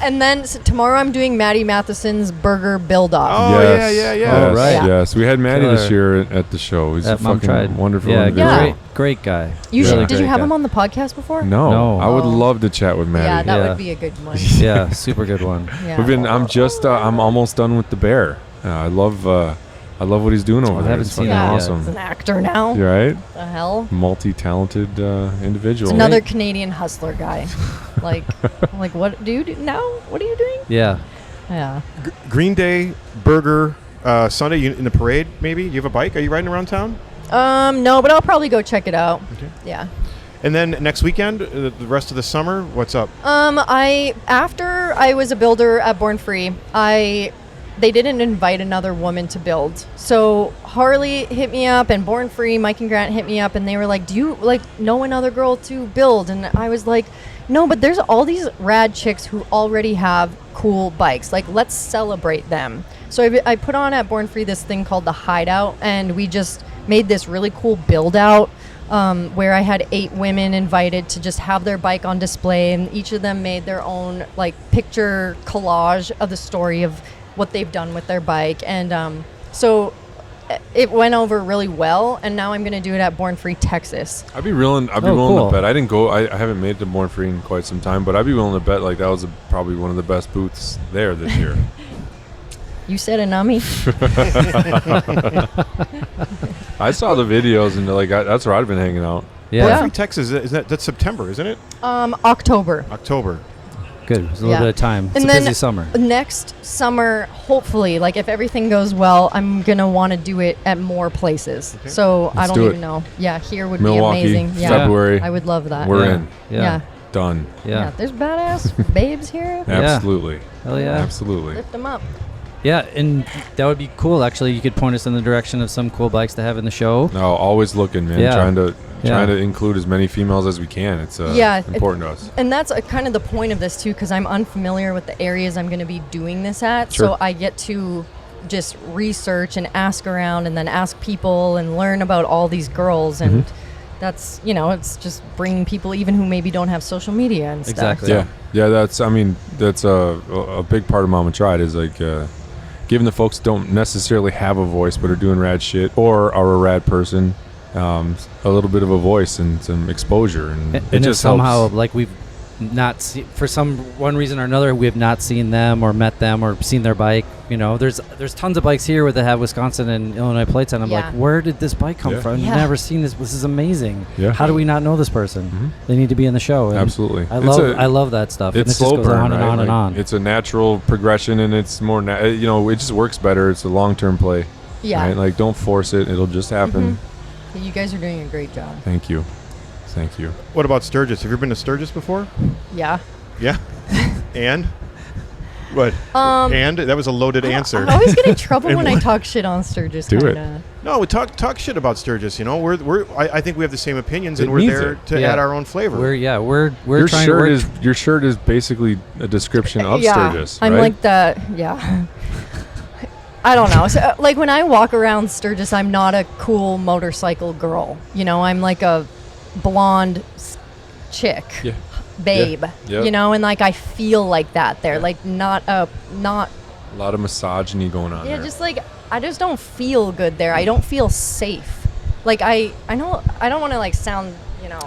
And then tomorrow I'm doing Maddie Matheson's burger build-off. Oh, yes, yeah. Yes, right. Yeah. yes. We had Maddie this Killer. year at the show. He's a At Mom fucking Tried. wonderful Yeah, individual. great guy. You Yeah. should, did you Great have guy. him on the podcast before? No, I would Oh. love to chat with Yeah, Maddie. that Yeah. would be a good one. Yeah, super good one. Yeah. We've been. I'm almost done with the bear. I love what he's doing over I there. haven't It's seen fucking that yet. awesome. He's an actor now. You right? The hell? Multi-talented individual. Another Canadian hustler guy. like, what do you do now? What are you doing? Yeah. Yeah. Green Day, burger, Sunday in the parade, maybe? You have a bike? Are you riding around town? No, but I'll probably go check it out. Okay. Yeah. And then next weekend, the rest of the summer, what's up? After I was a builder at Born Free, they didn't invite another woman to build. So Harley hit me up and Born Free, Mike and Grant hit me up and they were like, "Do you know another girl to build?" And I was like, "No, but there's all these rad chicks who already have cool bikes. Like, let's celebrate them." So I put on at Born Free this thing called the Hideout, and we just made this really cool build out where I had 8 women invited to just have their bike on display, and each of them made their own picture collage of the story of what they've done with their bike. And so it went over really well, and now I'm going to do it at Born Free, Texas. I'd be willing cool. to bet. I didn't go. I haven't made it to Born Free in quite some time, but I'd be willing to bet like that was probably one of the best booths there this year. You said it, not me. I saw the videos and that's where I'd been hanging out. Born Yeah. Free, Texas, that's September, isn't it? October. October. Good. There's a little bit of time. It's And a then busy summer. Next summer, hopefully, like if everything goes well, I'm going to want to do it at more places. Okay. So I Let's don't do even it. know. Yeah, here would Milwaukee, be amazing. Yeah. February. I would love that. We're Yeah. in. Yeah. Done. Yeah. There's badass babes here. Yeah. Absolutely. Hell yeah. Absolutely. Lift them up. Yeah, and that would be cool. Actually, you could point us in the direction of some cool bikes to have in the show. No, always looking, man. Yeah. Trying to Yeah. include as many females as we can. It's important to us. And that's kind of the point of this too, because I'm unfamiliar with the areas I'm going to be doing this at. Sure. So I get to just research and ask around and then ask people and learn about all these girls. And that's, it's just bringing people even who maybe don't have social media and stuff. Exactly. Yeah, yeah. That's a big part of Mama Tried is like giving the folks that don't necessarily have a voice but are doing rad shit or are a rad person a little bit of a voice and some exposure, and it And just somehow helps. like we've not seen, for one reason or another, we have not seen them or met them or seen their bike. There's tons of bikes here that have Wisconsin and Illinois plates, and I'm Yeah. like, where did this bike come Yeah. from? Yeah. I've never seen this. This is amazing. Yeah. How do we not know this person? They need to be in the show. And Absolutely. I love that stuff. And It's it just slow goes burn, on and right? on and Like, on. It's a natural progression, and it's more. It just works better. It's a long-term play. Yeah. Right? Like, don't force it. It'll just happen. You guys are doing a great job. Thank you. Thank you. What about Sturgis? Have you ever been to Sturgis before? Yeah. Yeah. And? What? And? That was a loaded answer. I always get in trouble And when I what? talk shit on Sturgis. Do it. kinda. No, we talk shit about Sturgis. I think we have the same opinions, and It we're needs there it. to Yeah. add our own flavor. We're Your trying shirt to your shirt is basically a description of Sturgis. I'm right? like the I don't know. So, like when I walk around Sturgis, I'm not a cool motorcycle girl. I'm like a blonde chick, Yeah. babe. Yeah. Yep. And like I feel like that there, like not. a lot of misogyny going on Yeah, there. just like I just don't feel good there. I don't feel safe. Like I know I don't want to like sound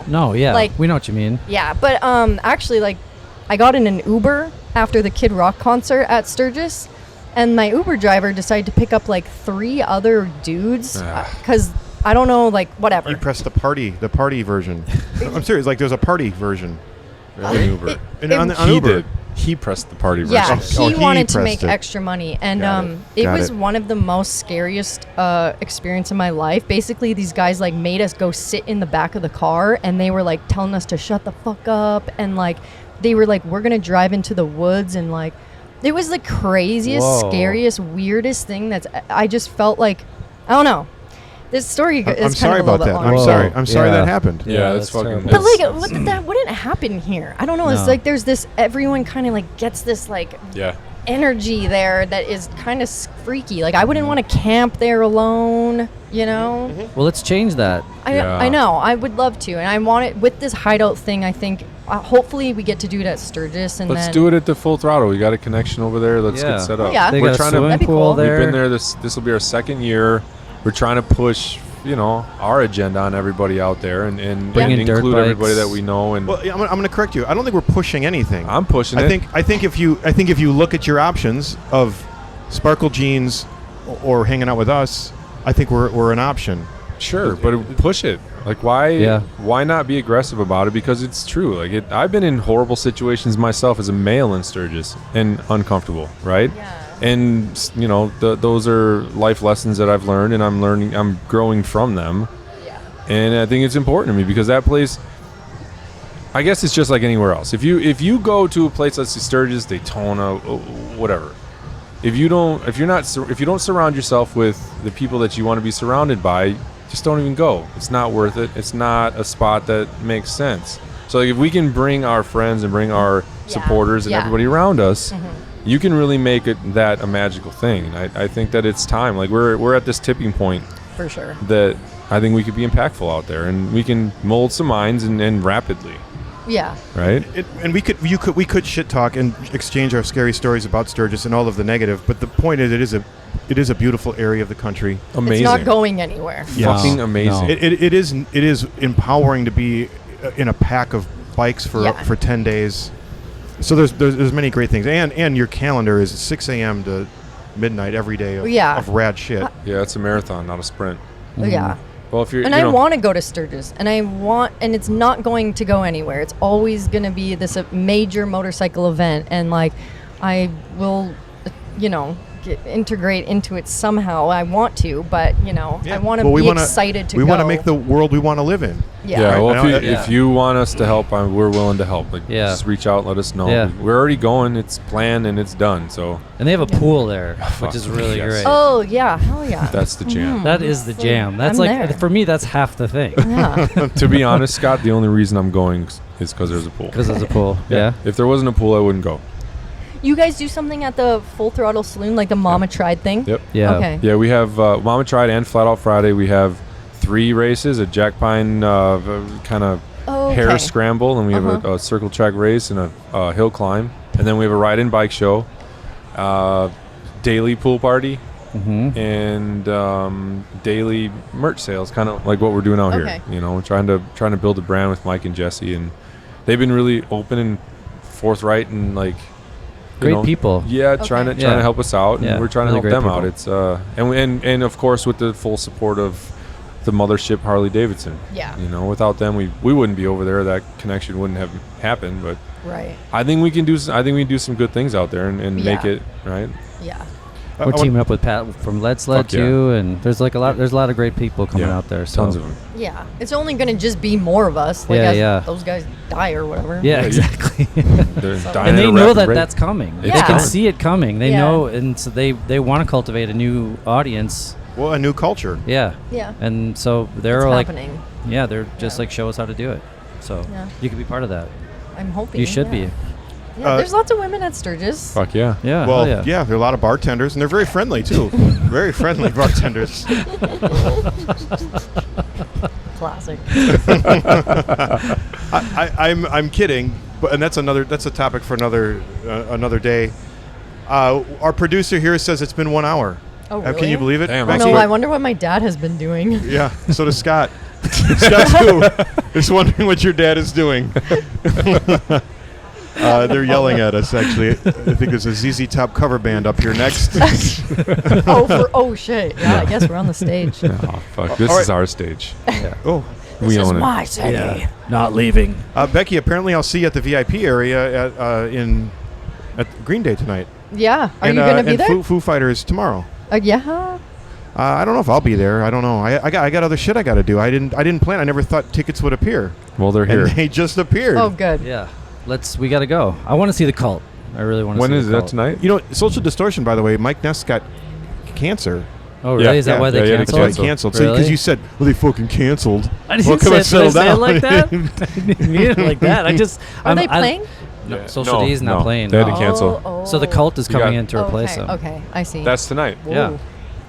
No, yeah, like- we know what you mean. Yeah, but actually, like, I got in an Uber after the Kid Rock concert at Sturgis, and my Uber driver decided to pick up like 3 other dudes because I don't know, like, whatever. You pressed the party version. I'm serious. Like, there's a party version. On Uber. On He Uber. did. He pressed the party version. Yeah, Oh, he he wanted to pressed make it. extra money, and Got it Got was it. one of the most scariest experience in my life. Basically, these guys like made us go sit in the back of the car, and they were like telling us to shut the fuck up, and like they were like, we're gonna drive into the woods, and like it was the craziest, Whoa. scariest, weirdest thing. I just felt like I don't know. This story is I'm kind sorry of a about little that. bit I'm long. sorry. I'm sorry Yeah. that happened. Yeah, that's that's fucking. terrible. But that's- like, that wouldn't happen here. I don't know. It's No. like there's this. Everyone kind of like gets this like yeah. energy there that is kind of freaky. Like I wouldn't want to camp there alone. Well, let's change that. Yeah. I know. I would love to, and I want it with this hideout thing. I think hopefully we get to do it at Sturgis, and Let's then do it at the Full Throttle. We got a connection over there. Let's Yeah. get set up. Yeah. They We're got a trying to. swimming That'd be pool cool. there. We've been there. This will be our second year. We're trying to push, our agenda on everybody out there, and Bring in dirt include everybody bikes. that we know. And Well, I'm going to correct you. I don't think we're pushing anything. I'm pushing it. I think if you look at your options of Sparkle Jeans or hanging out with us, I think we're an option. Sure, but push it. Like, why? Yeah. Why not be aggressive about it? Because it's true. Like, I've been in horrible situations myself as a male in Sturgis and uncomfortable, right? Yeah. And those are life lessons that I've learned, and I'm growing from them. Yeah. And I think it's important to me because that place, I guess it's just like anywhere else. If you go to a place, let's say Sturgis, Daytona, whatever. If you don't surround yourself with the people that you want to be surrounded by, just don't even go. It's not worth it. It's not a spot that makes sense. So like if we can bring our friends and bring our supporters and Yeah. everybody around us, you can really make that a magical thing. And I think that it's time. Like we're at this tipping point For sure. that I think we could be impactful out there, and we can mold some minds and rapidly. Yeah. right? And we could shit talk and exchange our scary stories about Sturgis and all of the negative, but the point is, it is a beautiful area of the country. Amazing. It's not going anywhere. Fucking No, amazing. no. It is empowering to be in a pack of bikes for 10 days. So there's many great things, and your calendar is 6 a.m. to midnight every day of rad shit. Yeah, it's a marathon, not a sprint. Yeah. Well, if you're, And you I know, want to go to Sturgis, and it's not going to go anywhere. It's always going to be this major motorcycle event, and like, I will, integrate into it somehow. I want to, but I want to be excited to go. We want to make the world we want to live in. Yeah, well, Right? if you want us to help, we're willing to help. Like, just reach out, let us know. Yeah. We're already going. It's planned and it's done. So And they have a pool there, which is really yes. great. Oh yeah, hell yeah. that's the jam. That is the jam. That's I'm like there. for me. That's half the thing Yeah. To be honest, Scott, the only reason I'm going is because there's a pool. because there's a pool. Yeah. If there wasn't a pool, I wouldn't go. You guys do something at the Full Throttle Saloon, like the Mama Tried thing? Yep. Yeah. Okay. Yeah, we have Mama Tried and Flat Out Friday. We have 3 races: a Jack Pine kind of hair scramble, and we have a circle track race and a hill climb, and then we have a ride-in bike show, daily pool party, and daily merch sales, kind of like what we're doing out here. We're trying to build a brand with Mike and Jesse, and they've been really open and forthright and like. Great people. Yeah, trying to help us out, and Yeah, we're trying to really help them great out. people. It's and of course with the full support of the mothership Harley-Davidson. Yeah. Without them, we wouldn't be over there. That connection wouldn't have happened. But Right. I think we can do some good things out there and make it right. Yeah. We're teaming up with Pat from Lead Sled Fuck yeah. too, and there's a lot of great people coming Yeah, out there. So. Tons of them. Yeah. It's only going to just be more of us. Like as those guys die or whatever. Yeah, exactly. They're dying And at they a know rapid that rate. that's coming. It's They can coming. see it coming. They Yeah. know, and so they want to cultivate a new audience. Well, a new culture. Yeah. Yeah. And so they're It's like, happening. yeah, they're just Yeah. like show us how to do it. So Yeah. you could be part of that. I'm hoping. You should yeah. be. Yeah, there's lots of women at Sturgis. Fuck yeah. Yeah. Well, hell yeah, there are a lot of bartenders, and they're very friendly too. Very friendly bartenders. Classic. I'm kidding, but and that's a topic for another day. Our producer here says it's been 1 hour. Oh, really? Can you believe it? Damn, Becky? No, I wonder what my dad has been doing. Yeah, so does Scott. Scott too is wondering what your dad is doing. They're yelling at us. Actually, I think there's a ZZ Top cover band up here next. Oh shit. Yeah, I guess we're on the stage. Oh fuck. This All right. is our stage. Oh, We own it. My city. Yeah. Not leaving. Becky. Apparently, I'll see you at the VIP area at Green Day tonight. Yeah. Are and, you going to be and there? Foo Fighters tomorrow. Yeah. I don't know if I'll be there. I don't know. I got other shit I got to do. I didn't plan. I never thought tickets would appear. Well, they're here. And they just appeared. Oh, good. Yeah. We got to go. I want to see the Cult. I really want to see When is the that Cult. tonight? You know, Social Distortion, by the way, Mike Ness got cancer. Oh, really? Yeah. Is that why they Yeah, That's canceled? why they canceled. Really? Because you said, well, they fucking canceled. I didn't Well, come on, say it settle like down. that. I didn't mean it like that. Are they playing? No, Yeah. Social No, D is not no. playing. They had to no. cancel. Oh. So the Cult is You coming got- in to replace them. Okay, I see. That's tonight. Yeah.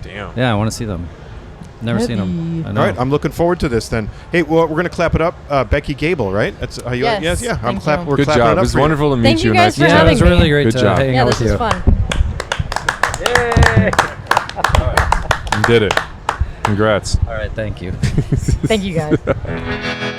Damn. Yeah, I want to see them. Never seen them. I know. All right, I'm looking forward to this then. Hey, well, we're going to clap it up. Becky Goebel, right? That's how you. Yes, Yeah. thank you. We're Good clapping job. it up It's for you. wonderful to meet Thank you you. guys Nice for to Yeah, it having was me. really great Good to job. hang Yeah, out this with is you. fun. You did it. Congrats. All right, thank you. Thank you guys.